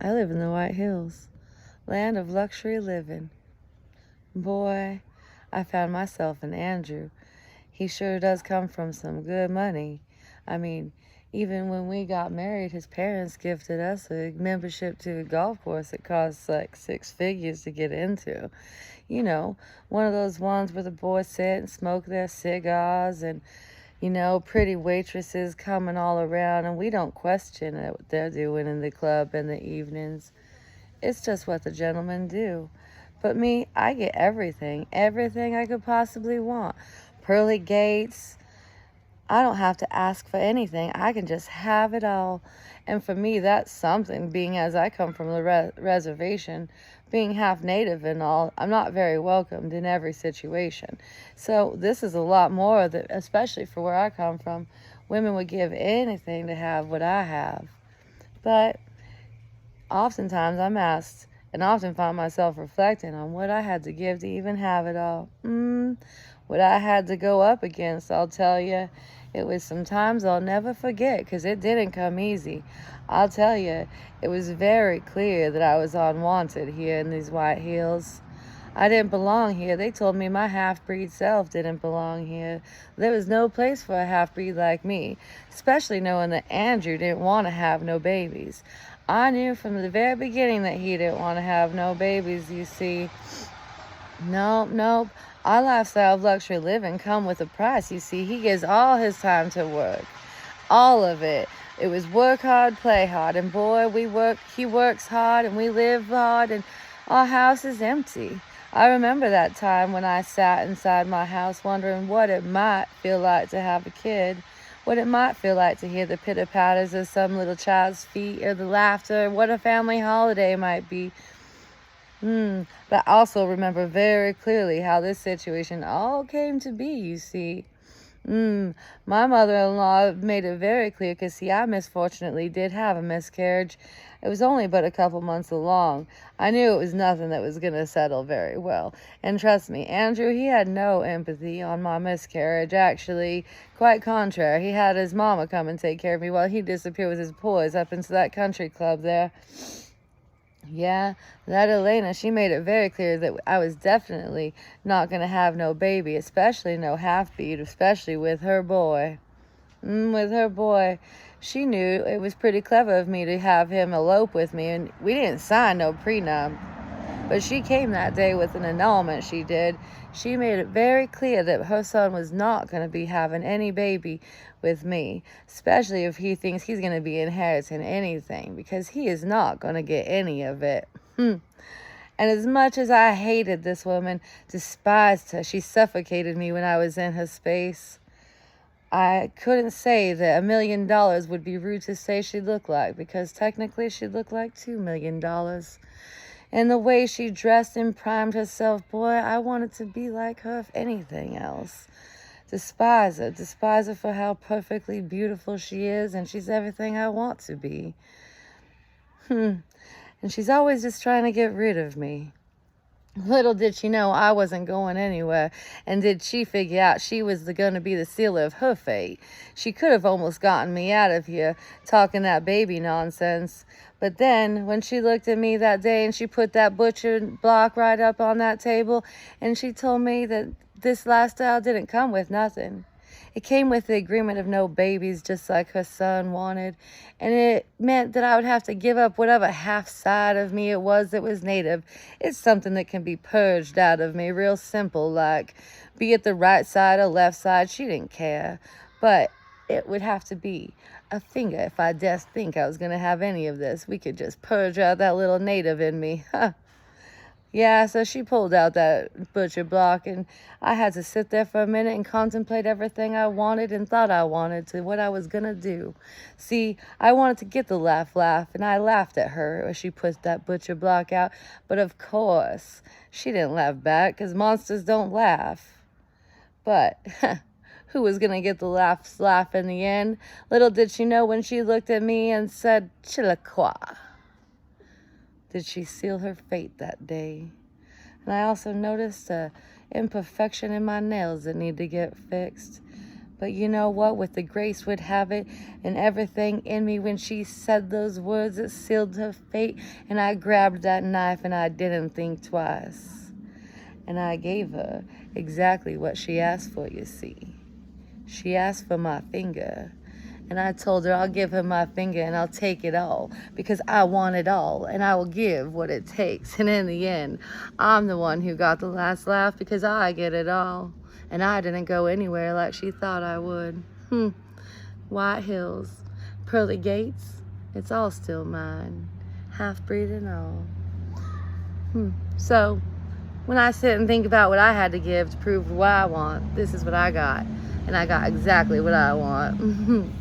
I live in the White Hills, land of luxury living. Boy, I found myself in Andrew. He sure does come from some good money. I mean, even when we got married, his parents gifted us a membership to a golf course that costs like 6 figures to get into. You know, one of those ones where the boys sit and smoke their cigars and, pretty waitresses coming all around, and we don't question what they're doing in the club in the evenings. It's just what the gentlemen do. But me, I get everything I could possibly want. Pearly gates. I don't have to ask for anything. I can just have it all. And for me, that's something, being as I come from the reservation, being half native and all, I'm not very welcomed in every situation. So this is a lot more that, especially for where I come from, women would give anything to have what I have. But oftentimes I'm asked, and often find myself reflecting on what I had to give to even have it all. What I had to go up against, I'll tell you. It was some times I'll never forget, because it didn't come easy. I'll tell you, it was very clear that I was unwanted here in these White Hills. I didn't belong here. They told me my half-breed self didn't belong here. There was no place for a half-breed like me, especially knowing that Andrew didn't want to have no babies. I knew from the very beginning that he didn't want to have no babies, you see. Nope. Our lifestyle of luxury living come with a price, you see. He gives all his time to work. All of it. It was work hard, play hard. And boy, he works hard and we live hard, and our house is empty. I remember that time when I sat inside my house wondering what it might feel like to have a kid, what it might feel like to hear the pitter-patters of some little child's feet, or the laughter, what a family holiday might be. But I also remember very clearly how this situation all came to be, you see. My mother-in-law made it very clear, because, see, I misfortunately did have a miscarriage. It was only but a couple months along. I knew it was nothing that was going to settle very well. And trust me, Andrew, he had no empathy on my miscarriage. Actually, quite contrary. He had his mama come and take care of me while he disappeared with his boys up into that country club there. Yeah, that Elena, she made it very clear that I was definitely not going to have no baby, especially no half-breed, especially with her boy. With her boy. She knew it was pretty clever of me to have him elope with me, and we didn't sign no prenup. But she came that day with an annulment, she did. She made it very clear that her son was not going to be having any baby with me, especially if he thinks he's going to be inheriting anything, because he is not going to get any of it. And as much as I hated this woman, despised her, she suffocated me when I was in her space. I couldn't say that $1 million would be rude to say she looked like, because technically she looked like $2 million. And the way she dressed and primed herself, boy, I wanted to be like her, if anything else. Despise her for how perfectly beautiful she is, and she's everything I want to be. And she's always just trying to get rid of me. Little did she know I wasn't going anywhere, and did she figure out she was going to be the sealer of her fate. She could have almost gotten me out of here, talking that baby nonsense. But then, when she looked at me that day and she put that butcher block right up on that table, and she told me that this lifestyle didn't come with nothing. It came with the agreement of no babies, just like her son wanted. And it meant that I would have to give up whatever half side of me it was that was native. It's something that can be purged out of me, real simple, like, be it the right side or left side, she didn't care. But it would have to be a finger if I just think I was going to have any of this. We could just purge out that little native in me. Yeah, so she pulled out that butcher block, and I had to sit there for a minute and contemplate everything I wanted and thought I wanted to, what I was going to do. See, I wanted to get the laugh, and I laughed at her as she put that butcher block out. But of course, she didn't laugh back, because monsters don't laugh. But who was going to get the laugh in the end? Little did she know when she looked at me and said, Chilacqua. Did she seal her fate that day. And I also noticed an imperfection in my nails that need to get fixed. But you know what? With the grace would have it and everything in me, when she said those words, it sealed her fate. And I grabbed that knife and I didn't think twice. And I gave her exactly what she asked for, you see. She asked for my finger. And I told her I'll give her my finger and I'll take it all, because I want it all and I will give what it takes. And in the end, I'm the one who got the last laugh, because I get it all. And I didn't go anywhere like she thought I would. White hills, pearly gates, it's all still mine. Half-breed and all. So, when I sit and think about what I had to give to prove what I want, this is what I got. And I got exactly what I want.